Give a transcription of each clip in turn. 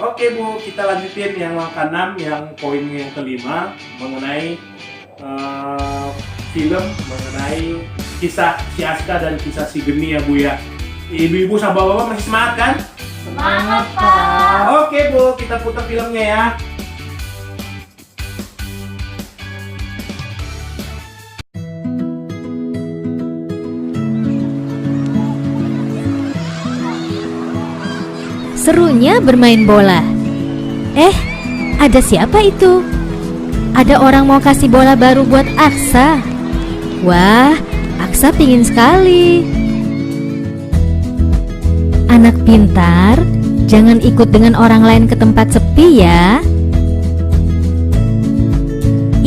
Oke Bu, kita lanjutin yang langkah 6, yang poin yang kelima mengenai film mengenai kisah si Aska dan kisah si Geni ya Bu ya. Ibu-ibu sama bapak-bapak masih semangat kan? Semangat, Pak. Oke Bu, kita putar filmnya ya. Serunya bermain bola. Ada siapa itu? Ada orang mau kasih bola baru buat Aksa. Wah, Aksa pingin sekali. Anak pintar, jangan ikut dengan orang lain ke tempat sepi ya.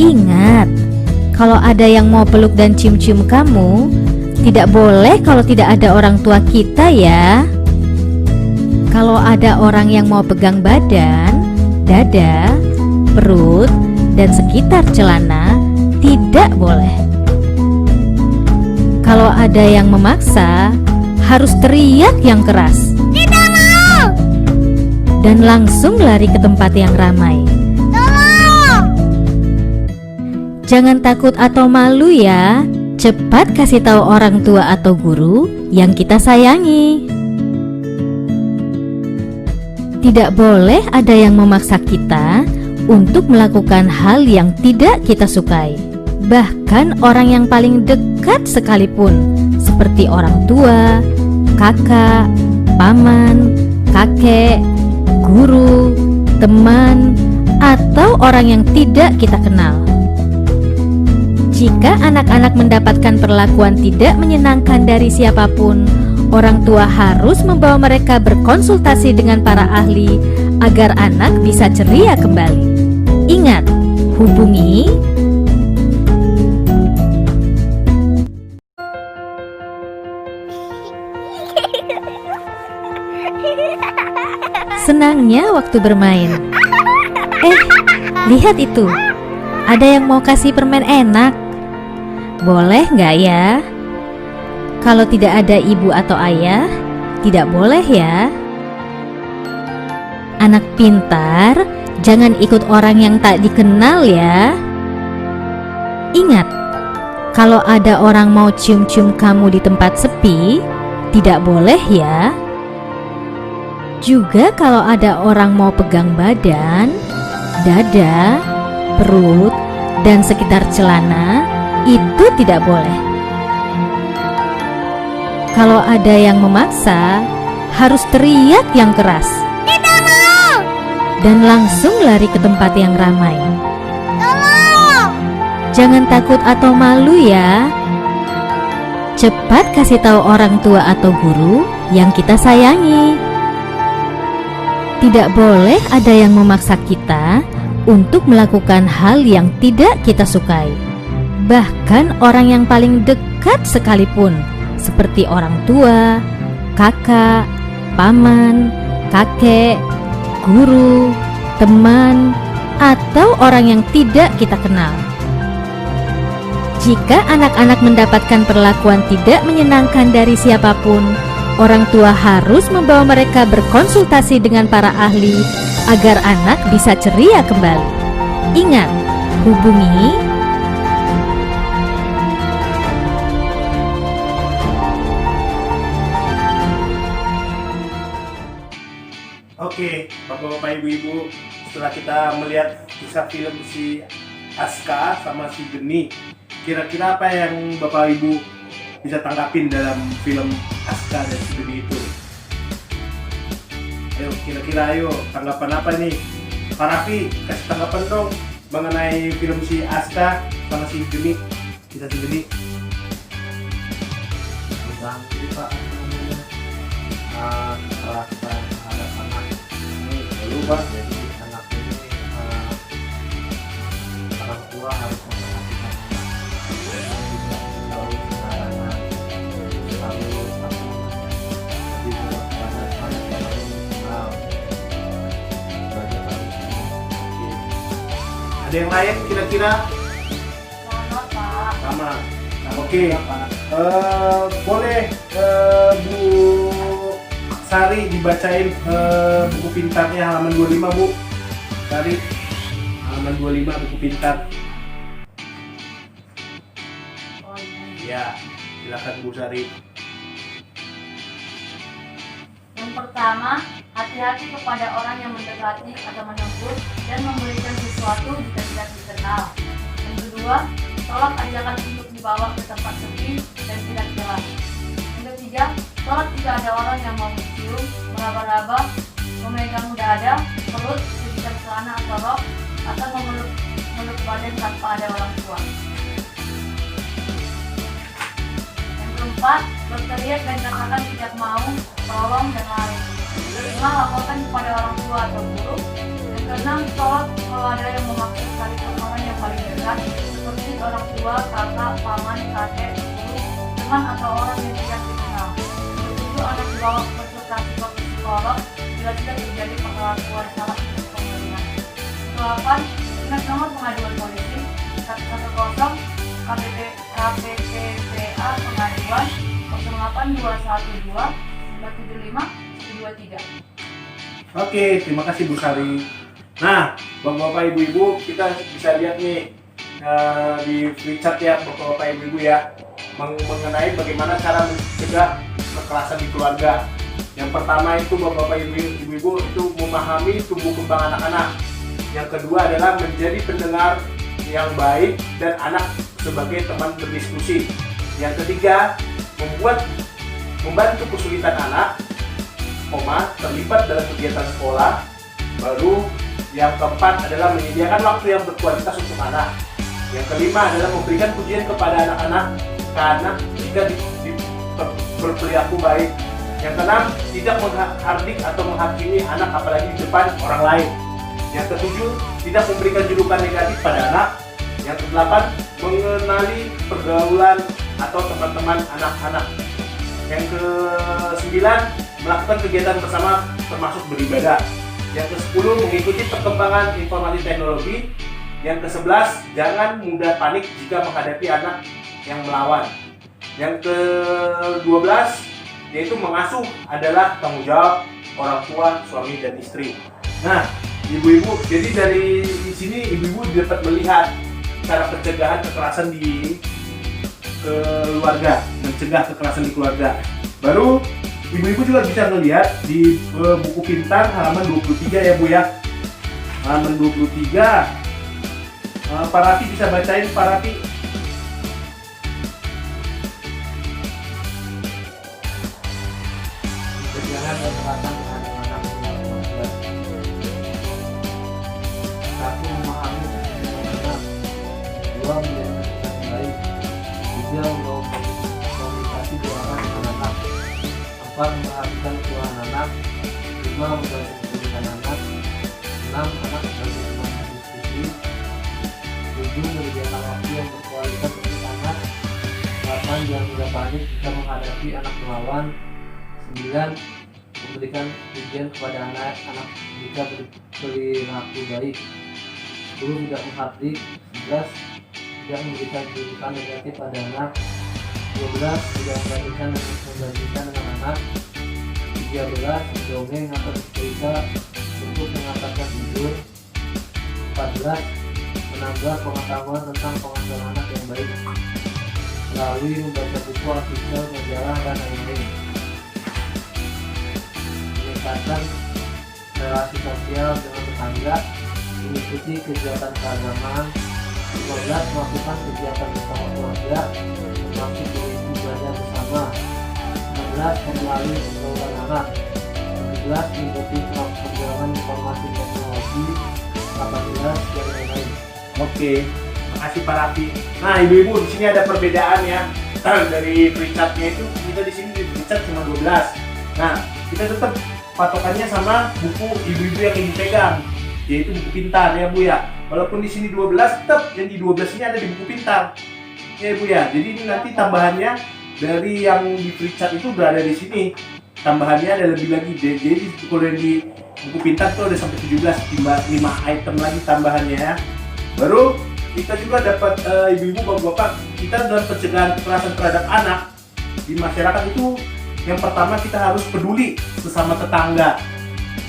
Ingat, kalau ada yang mau peluk dan cium-cium kamu, tidak boleh kalau tidak ada orang tua kita ya. Kalau ada orang yang mau pegang badan, dada, perut, dan sekitar celana, tidak boleh. Kalau ada yang memaksa, harus teriak yang keras. Tidak mau. Dan langsung lari ke tempat yang ramai. Tolong. Jangan takut atau malu ya. Cepat kasih tahu orang tua atau guru yang kita sayangi. Tidak boleh ada yang memaksa kita untuk melakukan hal yang tidak kita sukai. Bahkan orang yang paling dekat sekalipun, seperti orang tua, kakak, paman, kakek, guru, teman, atau orang yang tidak kita kenal. Jika anak-anak mendapatkan perlakuan tidak menyenangkan dari siapapun, orang tua harus membawa mereka berkonsultasi dengan para ahli agar anak bisa ceria kembali. Ingat, hubungi senangnya waktu bermain. Lihat itu. Ada yang mau kasih permen enak. Boleh nggak ya? Kalau tidak ada ibu atau ayah, tidak boleh ya. Anak pintar, jangan ikut orang yang tak dikenal ya. Ingat, kalau ada orang mau cium-cium kamu di tempat sepi, tidak boleh ya. Juga kalau ada orang mau pegang badan, dada, perut, dan sekitar celana, itu tidak boleh. Kalau ada yang memaksa, harus teriak yang keras. Tidak mau. Dan langsung lari ke tempat yang ramai. Tolong. Jangan takut atau malu ya. Cepat kasih tahu orang tua atau guru yang kita sayangi. Tidak boleh ada yang memaksa kita untuk melakukan hal yang tidak kita sukai. Bahkan orang yang paling dekat sekalipun, seperti orang tua, kakak, paman, kakek, guru, teman, atau orang yang tidak kita kenal. Jika anak-anak mendapatkan perlakuan tidak menyenangkan dari siapapun, orang tua harus membawa mereka berkonsultasi dengan para ahli agar anak bisa ceria kembali. Ingat, hubungi Oke, bapak-bapak, ibu-ibu, setelah kita melihat kisah film si Aska sama si Geni, kira-kira apa yang bapak ibu bisa tanggapin dalam film Aska dan si Geni itu? Ayo, kira-kira tanggapan apa nih? Pak Raffi, kasih tanggapan dong mengenai film si Aska sama si Geni, kisah si Geni. Tentang cerita karakter ada anak ini berubah jadi anak ini orang tua harus memperhatikan tahu caranya lalu tapi pada saat belajar harus Ada yang lain kira-kira? Sama, Pak. Sama. Nah, oke. Boleh Bu Sari dibacain buku pintarnya halaman 25 Bu. Sari halaman 25 buku pintar. Oh, ini. Ya, silakan Bu Sari. Yang pertama, hati-hati kepada orang yang mendekati atau menegur dan memberikan sesuatu jika tidak dikenal. Yang kedua, tolak ajakan untuk dibawa ke tempat sepi dan tidak jelas. Yang ketiga, tolak jika ada orang yang mau mencium, meraba-raba, memegang dada, perut, sekitar celana atau rok, atau memeluk badan tanpa ada orang tua. Yang keempat, berteriak dan katakan tidak mau, tolong, dan lari. Yang kelima, laporkan kepada orang tua atau guru. Yang keenam, tolak kalau ada yang memaksa sekalipun orang yang paling dekat, seperti orang tua, kakak, paman, kakek, guru, teman, atau orang yang tidak dikenal. Yang ketujuh, anak dibawa ke konsultasi ke psikolog bila tidak terjadi perlakuan salah untuk pemberian. Yang kedelapan, ingat nomor pengaduan polisi 110 KPPPA pengaduan 08212 975 123. Oke, terima kasih Bu Sari. Nah, Bapak-bapak Ibu-ibu, kita bisa lihat nih di free chat ya Bapak-bapak Ibu-ibu ya, mengenai bagaimana cara mencegah kekerasan di keluarga. Yang pertama itu Bapak-bapak Ibu-ibu itu memahami tumbuh kembang anak-anak. Yang kedua adalah menjadi pendengar yang baik dan anak sebagai teman berdiskusi. Yang ketiga, membantu kesulitan anak, terlibat dalam kegiatan sekolah. Baru yang keempat adalah menyediakan waktu yang berkualitas untuk anak. Yang kelima adalah memberikan pujian kepada anak-anak karena jika berperilaku baik. Yang keenam, tidak menghardik atau menghakimi anak apalagi di depan orang lain. Yang ketujuh, tidak memberikan julukan negatif pada anak. Yang kedelapan, mengenali pergaulan atau teman-teman anak-anak. Yang kesembilan, melakukan kegiatan bersama termasuk beribadah. Yang ke-10, mengikuti perkembangan informasi teknologi. Yang ke-11, jangan mudah panik jika menghadapi anak yang melawan. Yang ke-12, yaitu mengasuh adalah tanggung jawab orang tua, suami, dan istri. Nah, ibu-ibu, jadi dari sini ibu-ibu dapat melihat cara pencegahan kekerasan di keluarga, mencegah kekerasan di keluarga. Baru ibu-ibu juga bisa melihat di buku pintar halaman 23 ya Bu ya. Halaman 23. Pak Raffi bisa bacain, Pak Raffi. Pencegahan kekerasan terhadap anak usia 15. Satu, memahami kebutuhan anak. Dua, menjadi yang baik. Tiga, komunikasi keuangan dengan anak. Empat, memperhatikan keuangan anak. Lima, membantu pendidikan anak. Enam, anak sebagai teman diskusi. Tujuh, menyediakan waktu yang berkualitas untuk anak. 8, jangan mudah panik jika menghadapi anak melawan. 9, memberikan pujian kepada anak-anak jika berperilaku baik. 10, tidak menghardik. 11, tidak memberikan julukan negatif pada anak. 12, tidak membandingkan dengan anak. 13, mendongeng atau bercerita untuk mengantarkan tidur. 14, menambah pengetahuan tentang pengasuhan anak yang baik melalui membaca buku, artikel, majalah, dan lain-lain. Meningkatkan relasi sosial dengan tetangga, mengikuti kegiatan keagamaan. 15, melakukan kegiatan bersama keluarga, termasuk beribadah bersama. 16, mengenali pergaulan anak. 17, mengikuti perkembangan informasi teknologi. 18, dan lain-lain. Oke, makasih Pak Raffi. Nah, ibu-ibu di sini ada perbedaan ya. Dari free chat-nya itu kita di sini di free chat cuma 12. Nah, kita tetap patokannya sama buku ibu-ibu yang ibu pegang, yaitu buku pintar ya Bu ya. Walaupun di sini 12, tetap yang di 12 ini ada di buku pintar. Ya Bu ya. Jadi ini nanti tambahannya dari yang di free chat itu berada di sini. Tambahannya ada lebih lagi. Jadi kalau yang di buku pintar itu ada sampai 17, 5 item lagi tambahannya ya. Baru kita juga dapat ibu-ibu, bapak-bapak, kita dalam pencegahan kekerasan terhadap anak di masyarakat itu yang pertama kita harus peduli sesama tetangga.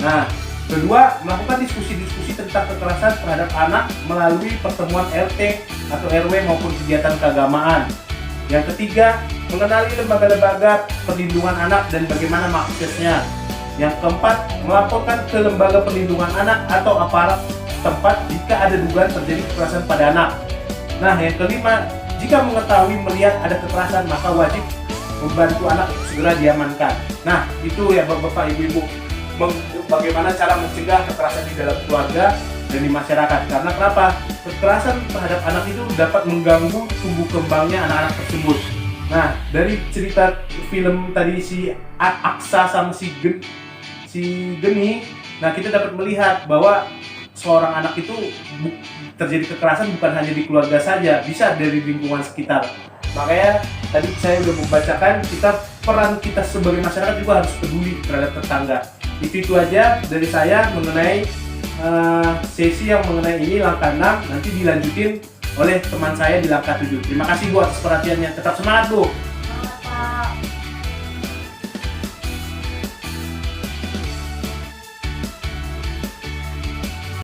Nah, kedua, melakukan diskusi-diskusi tentang kekerasan terhadap anak melalui pertemuan RT atau RW maupun kegiatan keagamaan. Yang ketiga, mengenali lembaga-lembaga perlindungan anak dan bagaimana mengaksesnya. Yang keempat, melaporkan ke lembaga perlindungan anak atau aparat tempat jika ada dugaan terjadi kekerasan pada anak. Nah, yang kelima, jika mengetahui melihat ada kekerasan maka wajib membantu anak untuk segera diamankan. Nah, itu ya Bapak Ibu, bagaimana cara mencegah kekerasan di dalam keluarga dan di masyarakat. Karena kenapa? Kekerasan terhadap anak itu dapat mengganggu tumbuh kembangnya anak-anak tersebut. Nah, dari cerita film tadi si Aksa sama si Geni, nah kita dapat melihat bahwa seorang anak itu terjadi kekerasan bukan hanya di keluarga saja, bisa dari lingkungan sekitar. Makanya tadi saya sudah membacakan peran kita sebagai masyarakat juga harus peduli terhadap tetangga. Itu aja dari saya mengenai sesi yang mengenai ini langkah 6, nanti dilanjutin oleh teman saya di langkah 7. Terima kasih buat perhatiannya, tetap semangat Bu.